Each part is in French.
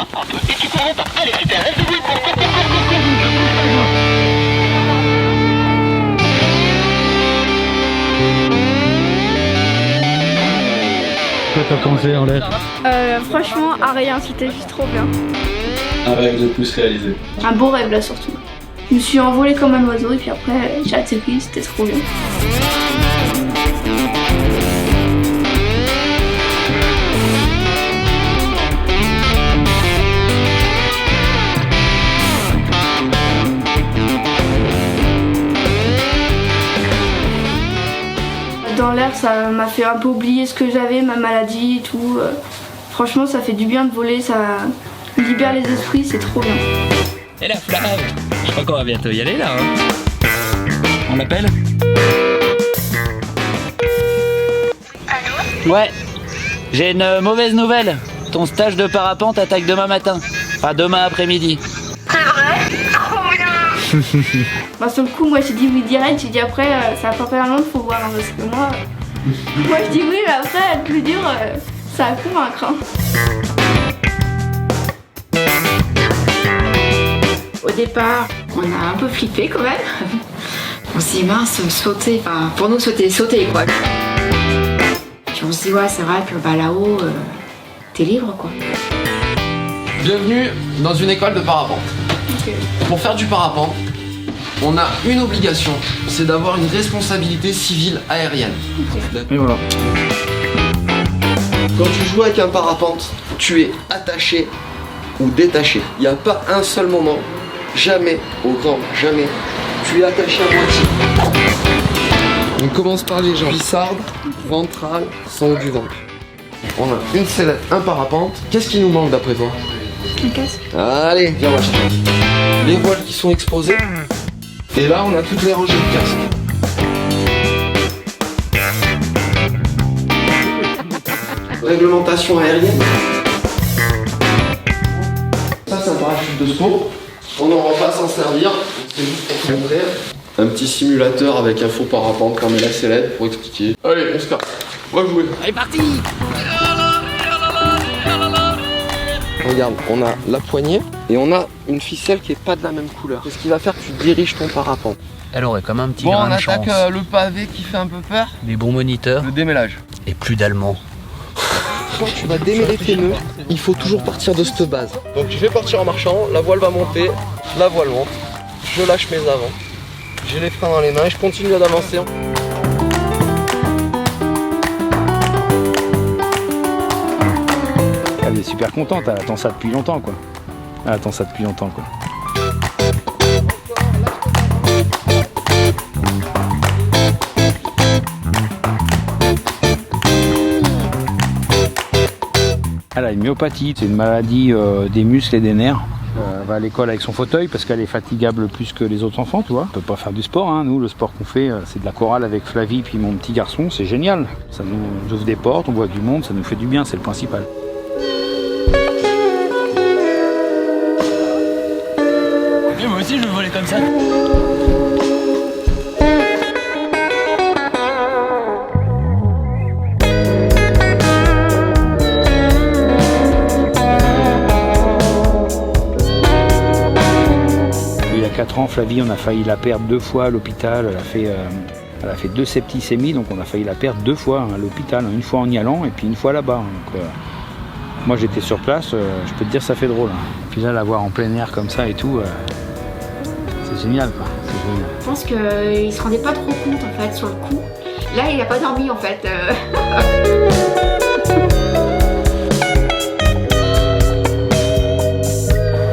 frein un peu. Et tu cours pas. Allez, super, reste debout. Quoi t'as pensé en l'air? Franchement, à rien, c'était juste trop bien. Un rêve de plus réalisé. Un beau rêve là surtout. Je me suis envolée comme un oiseau et puis après j'ai atterri, c'était trop bien. Dans l'air, ça m'a fait un peu oublier ce que j'avais, ma maladie et tout. Franchement, ça fait du bien de voler, ça libère les esprits, c'est trop bien. Et la flamme, je crois qu'on va bientôt y aller là. Hein. On l'appelle? Allô? Ouais, j'ai une mauvaise nouvelle. Ton stage de parapente attaque demain matin. Enfin, demain après-midi. C'est vrai? Trop bien! Bah, sur le coup, moi j'ai dit oui direct, j'ai dit après, ça va pas faire longtemps, faut voir. Hein, parce que moi je dis oui, mais après, le plus dur, ça va convaincre. Hein. Au départ, on a un peu flippé quand même. On s'est dit mince, sauter, enfin pour nous sauter quoi. Puis on se dit ouais c'est vrai que bah, là-haut, t'es libre quoi. Bienvenue dans une école de parapente. Okay. Pour faire du parapente, on a une obligation, c'est d'avoir une responsabilité civile aérienne. Okay. Et voilà. Quand tu joues avec un parapente, tu es attaché ou détaché. Il n'y a pas un seul moment, jamais, au grand jamais, tu es attaché à moitié. On commence par les jambes. Pissarde, ventrale, son du ventre. On a une sellette, un parapente. Qu'est-ce qui nous manque d'après toi? Un casque. Allez, viens voir. Les voiles qui sont exposées. Et là, on a toutes les rangées de casques. Réglementation aérienne. Ça, c'est un parachute de secours. On n'aura pas à s'en servir. C'est juste pour te montrer. Un petit simulateur avec un faux parapente comme la sellette pour expliquer. Allez, on se casse. On va jouer. Allez, parti! Regarde, on a la poignée et on a une ficelle qui est pas de la même couleur. C'est ce qui va faire que tu diriges ton parapente. Elle aurait comme un petit Bon, grain on de chance. attaque le pavé qui fait un peu peur. Les bons moniteurs Le démêlage. et plus d'allemand. Quand tu vas démêler tes nœuds, il faut toujours partir de cette base. Donc je vais partir en marchant, la voile va monter, la voile monte, je lâche mes avants, j'ai les freins dans les mains et je continue d'avancer. Elle est super contente, elle attend ça depuis longtemps quoi. Elle attend ça depuis longtemps quoi. Elle a une myopathie, c'est une maladie des muscles et des nerfs. Elle va à l'école avec son fauteuil parce qu'elle est fatigable plus que les autres enfants, tu vois. On peut pas faire du sport, hein. Nous le sport qu'on fait c'est de la chorale avec Flavie puis mon petit garçon, c'est génial. Ça nous ouvre des portes, on voit du monde, ça nous fait du bien, c'est le principal. Et moi aussi je veux voler comme ça. Il y a 4 ans, Flavie, on a failli la perdre 2 fois à l'hôpital. Elle a fait 2 septicémies, donc on a failli la perdre 2 fois à l'hôpital. Une fois en y allant et puis une fois là-bas. Donc, moi j'étais sur place, je peux te dire ça fait drôle. Hein. Puis là, la voir en plein air comme ça et tout, c'est génial quoi. C'est génial. Je pense qu'il se rendait pas trop compte en fait sur le coup. Là il a pas dormi en fait.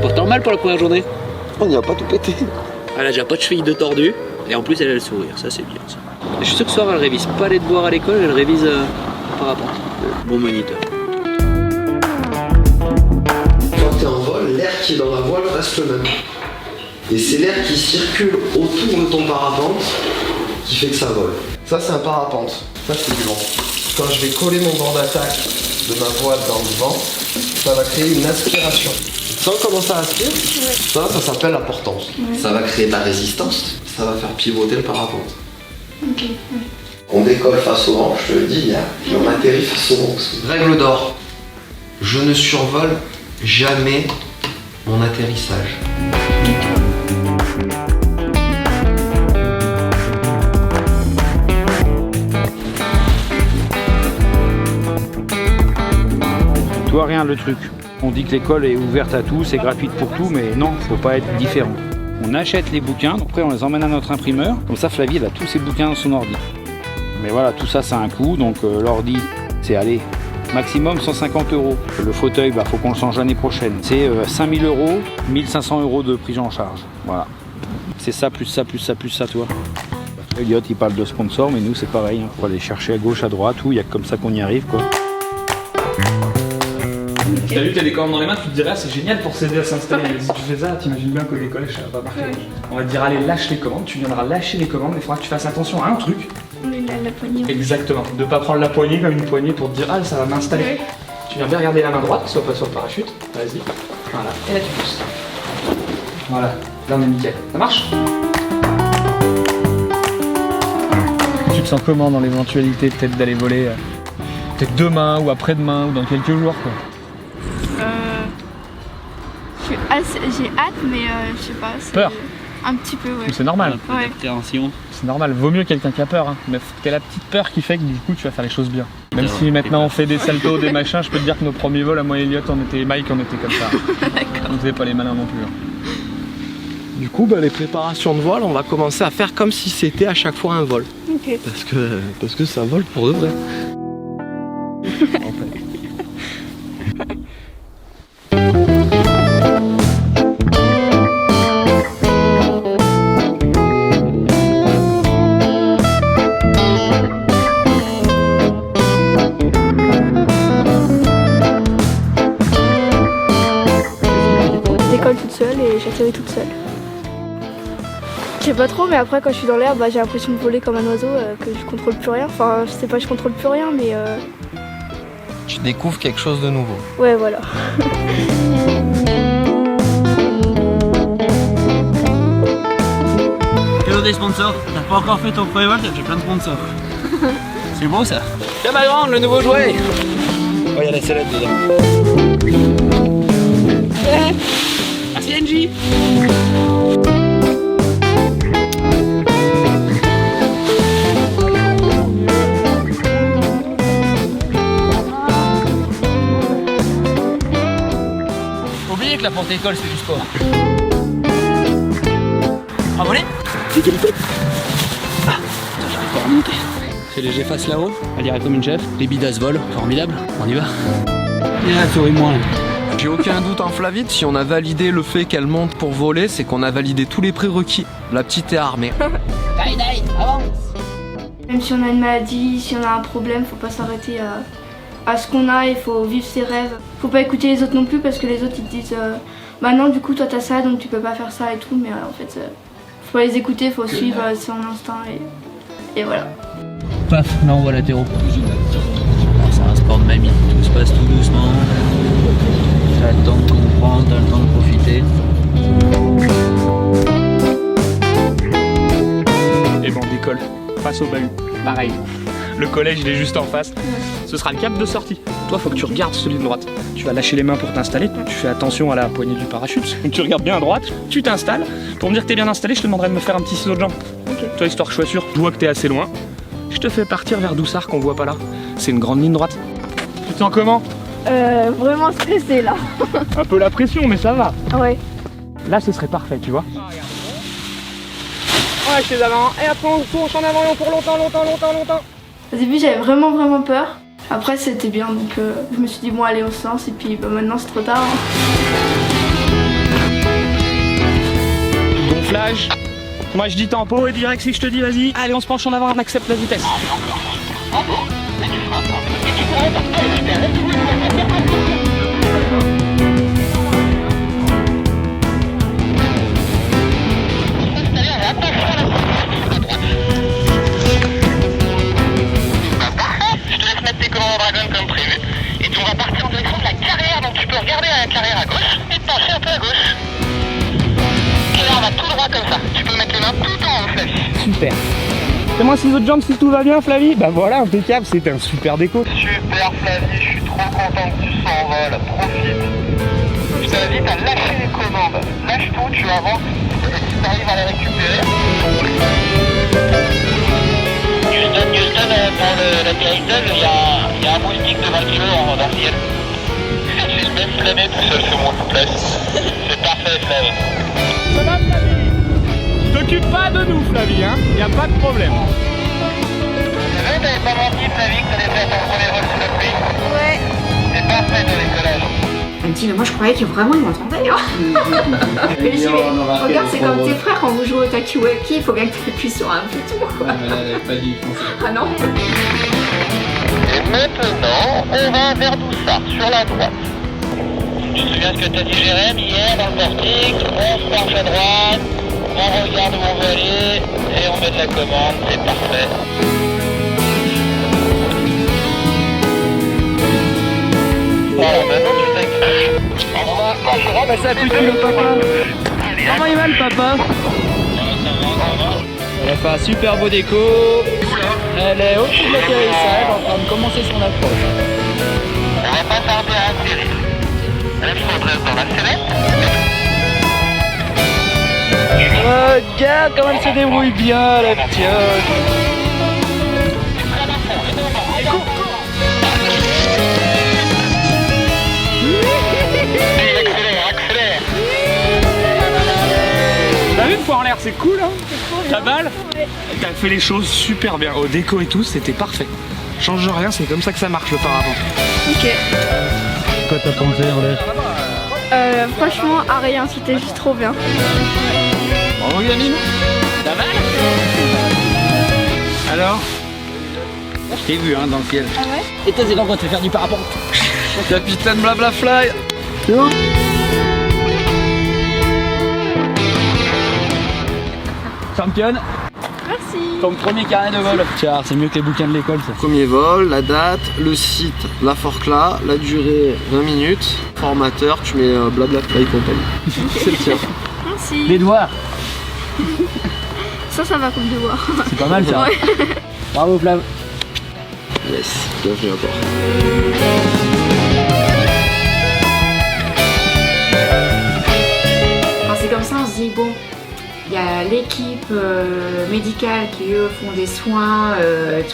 Pourtant mal pour la première journée. On n'y a pas tout pété. Elle a déjà pas de cheville de tordu et en plus elle a le sourire, ça c'est bien ça. Et je suis sûr que ce soir elle révise pas les devoirs à l'école, elle révise parapente. Bon moniteur. Quand tu es en vol, l'air qui est dans la voile reste le même. Et c'est l'air qui circule autour de ton parapente qui fait que ça vole. Ça c'est un parapente, ça c'est du vent. Quand je vais coller mon bord d'attaque de ma voile dans le vent, ça va créer une aspiration. Tu sens comment ça aspire? Ça s'appelle la portance. Ça va créer de la résistance, ça va faire pivoter le parapente. Okay. On décolle face au vent, je te le dis, et on atterrit face au vent. Règle d'or, je ne survole jamais mon atterrissage. Toi, rien le truc. On dit que l'école est ouverte à tout, c'est gratuit pour tout, mais non, faut pas être différent. On achète les bouquins, après on les emmène à notre imprimeur, comme ça Flavie elle a tous ses bouquins dans son ordi. Mais voilà, tout ça, ça a un coût, donc l'ordi, c'est aller maximum 150 €. Le fauteuil, faut qu'on le change l'année prochaine. C'est 5000 €, 1500 € de prise en charge. Voilà. C'est ça, plus ça, plus ça, plus ça, tu vois. Elliot, il parle de sponsors, mais nous, c'est pareil. Il faut aller chercher à gauche, à droite, où il y a comme ça qu'on y arrive, quoi. T'as vu, t'as des commandes dans les mains, tu te dirais, ah, c'est génial pour s'aider à s'installer. Mais si tu fais ça, t'imagines bien qu'au collège, ça va pas marcher. On va te dire, allez, lâche les commandes, tu viendras lâcher les commandes, mais il faudra que tu fasses attention à un truc. La poignée. Exactement, de pas prendre la poignée comme une poignée pour te dire, ah, ça va m'installer. Ouais. Tu viens bien regarder la main droite, soit pas sur le parachute, vas-y. Voilà, et là tu pousses. Voilà, là on est nickel. Ça marche? Tu te sens comment dans l'éventualité peut-être d'aller voler peut-être demain ou après-demain ou dans quelques jours quoi? J'ai hâte, mais je sais pas. Peur? Un petit peu, ouais. C'est normal. Ouais. C'est normal, vaut mieux quelqu'un qui a peur, hein. Mais t'as la petite peur qui fait que du coup tu vas faire les choses bien. Même si maintenant on fait des saltos, des machins, je peux te dire que nos premiers vols à moi et Elliot, Mike, on était comme ça. On faisait pas les malins non plus. Hein. Du coup, les préparations de vol, on va commencer à faire comme si c'était à chaque fois un vol. Ok. Parce que c'est un vol pour de vrai. J'école toute seule et j'atterris toute seule. Je sais pas trop, mais après quand je suis dans l'air, j'ai l'impression de voler comme un oiseau, que je contrôle plus rien. Enfin, je sais pas, je contrôle plus rien, mais Tu découvres quelque chose de nouveau. ouais, voilà. Hello des sponsors, t'as pas encore fait ton premier vol, j'ai plein de sponsors. C'est beau ça. Tiens ma grande, le nouveau jouet. Oh, il y a la sellette dedans. Merci Angie. Oubliez que la porte école c'est du sport. À voler. L'égalité. Ah, j'arrive pas à remonter. C'est léger face là-haut, elle dirait comme une chef. Les bidasses volent, formidable, on y va. Et là, souris-moi. J'ai aucun doute en Flavie, si on a validé le fait qu'elle monte pour voler, c'est qu'on a validé tous les prérequis. La petite est armée. Avance. Même si on a une maladie, si on a un problème, faut pas s'arrêter à ce qu'on a, il faut vivre ses rêves. Faut pas écouter les autres non plus parce que les autres ils te disent bah non du coup toi t'as ça donc tu peux pas faire ça et tout, mais en fait faut pas les écouter, faut suivre son instinct et voilà. Paf, là on voit latéraux. C'est un sport de mamie, tout se passe tout doucement. T'as le temps de comprendre, t'as le temps de profiter. Et bon, on décolle face au bahut. Pareil. Le collège il est juste en face. Ce sera le cap de sortie. Toi, faut que tu regardes celui de droite. Tu vas lâcher les mains pour t'installer. Tu fais attention à la poignée du parachute. Tu regardes bien à droite, tu t'installes. Pour me dire que t'es bien installé, je te demanderai de me faire un petit ciseau de jambe. Ok. Toi, histoire que je sois sûr, je vois que t'es assez loin. Je te fais partir vers Doussard qu'on voit pas là. C'est une grande ligne droite. Tu te sens comment? Vraiment stressée là. Un peu la pression, mais ça va. Ouais. Là, ce serait parfait, tu vois. Ouais, je suis avant. Et après, on tourne en avant pour longtemps. Au début j'avais vraiment peur. Après c'était bien donc je me suis dit bon allez on se lance et puis maintenant c'est trop tard. Gonflage. Moi je dis tempo et direct si je te dis vas-y. Allez on se penche en avant, on accepte la vitesse. Tes commandes en dragon comme prévu et tu vas partir en direction de la carrière, donc tu peux regarder à la carrière à gauche et te pencher un peu à gauche. Et là on va tout droit comme ça, tu peux mettre les mains tout en haut Flavie. Super. Fais-moi ces autres jambes si tout va bien, Flavie. Bah voilà, impeccable, c'était un super déco. Super Flavie, je suis trop content que tu s'envoles, profite. Je t'invite à lâcher les commandes. Lâche tout, tu avances et si tu arrives à les récupérer. Houston, pour l'atterrissage, il y a un moustique de 20 kg dans le ciel. J'ai le même flammé tout seul sur mon place. C'est parfait, Flavie. Ça va, Flavie? T'occupe pas de nous, Flavie, hein? Y a pas de problème. C'est vrai, t'avais pas menti, Flavie, que t'allais faire ton premier vol sous la pluie? Ouais. C'est parfait de l'écolage. Elle me dit, mais moi je croyais que vraiment ils m'entendaient. Hein. Mais je dis, mais regarde, c'est comme tes frères quand vous jouez au talkie-walkie, il faut bien que tu appuies sur un bouton. Quoi. Mais là, elle avait pas dit français. Ah non? Et maintenant, on va vers Doussard, sur la droite. Tu te souviens ce que t'as dit, Jérém, hier dans le portique? On se penche à droite, on regarde où on veut aller, et on met de la commande, c'est parfait. Voilà, maintenant tu t'inquiètes. On va passer à plus de le papa. Comment il va le papa? Elle a fait un super beau déco. Elle est au-dessus de l'atterrissage en train de commencer son approche. On va pas tarder à atterrir. Elle faudrait dans la sellette. Regarde comment elle se débrouille bien, la petite. T'as vu une fois en l'air, c'est cool hein? La balle? T'as fait les choses super bien, au déco et tout, c'était parfait. Change rien, c'est comme ça que ça marche le parapente. Ok. Quoi t'as pensé en l'air? Franchement, à rien, c'était juste trop bien. Bravo Yamine. La balle? Alors? Je t'ai vu hein, dans le ciel. Ah ouais? Et toi c'est quand tu vas faire du parapente? Capitaine Blablafly. C'est bon? Championne, Merci. ton premier carnet de vol. Tiens, c'est mieux que les bouquins de l'école ça. Premier vol, la date, le site, la forcla, la durée 20 minutes. Formateur, tu mets Blablafly compagnie. C'est le tien. Merci. Les devoirs, Ça va comme devoir. c'est pas mal ça. Ouais. Bravo Flav. Yes, bienvenue à bord. Quand c'est comme ça, on se dit, bon, il y a l'équipe médicale qui eux font des soins,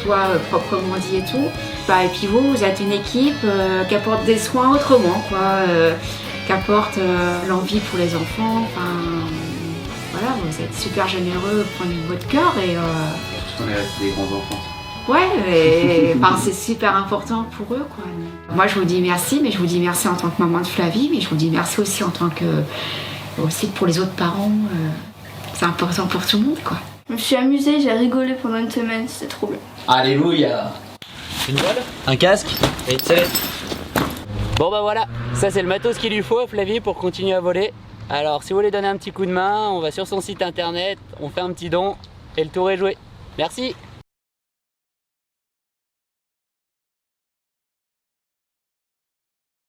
toi proprement dit et tout. Bah, et puis vous êtes une équipe qui apporte des soins autrement, quoi, qui apporte l'envie pour les enfants. Enfin, voilà, vous êtes super généreux au point de votre cœur et. On est restés des grands enfants. Ouais, et enfin, c'est super important pour eux, quoi. Moi, je vous dis merci, mais je vous dis merci en tant que maman de Flavie, mais je vous dis merci aussi en tant que aussi pour les autres parents. C'est important pour tout le monde, quoi. Je me suis amusée, j'ai rigolé pendant une semaine, c'était trop bien. Alléluia. Une voile, un casque et une sellette. Bon bah voilà, ça c'est le matos qu'il lui faut à Flavie pour continuer à voler. Alors si vous voulez donner un petit coup de main, on va sur son site internet, on fait un petit don et le tour est joué. Merci.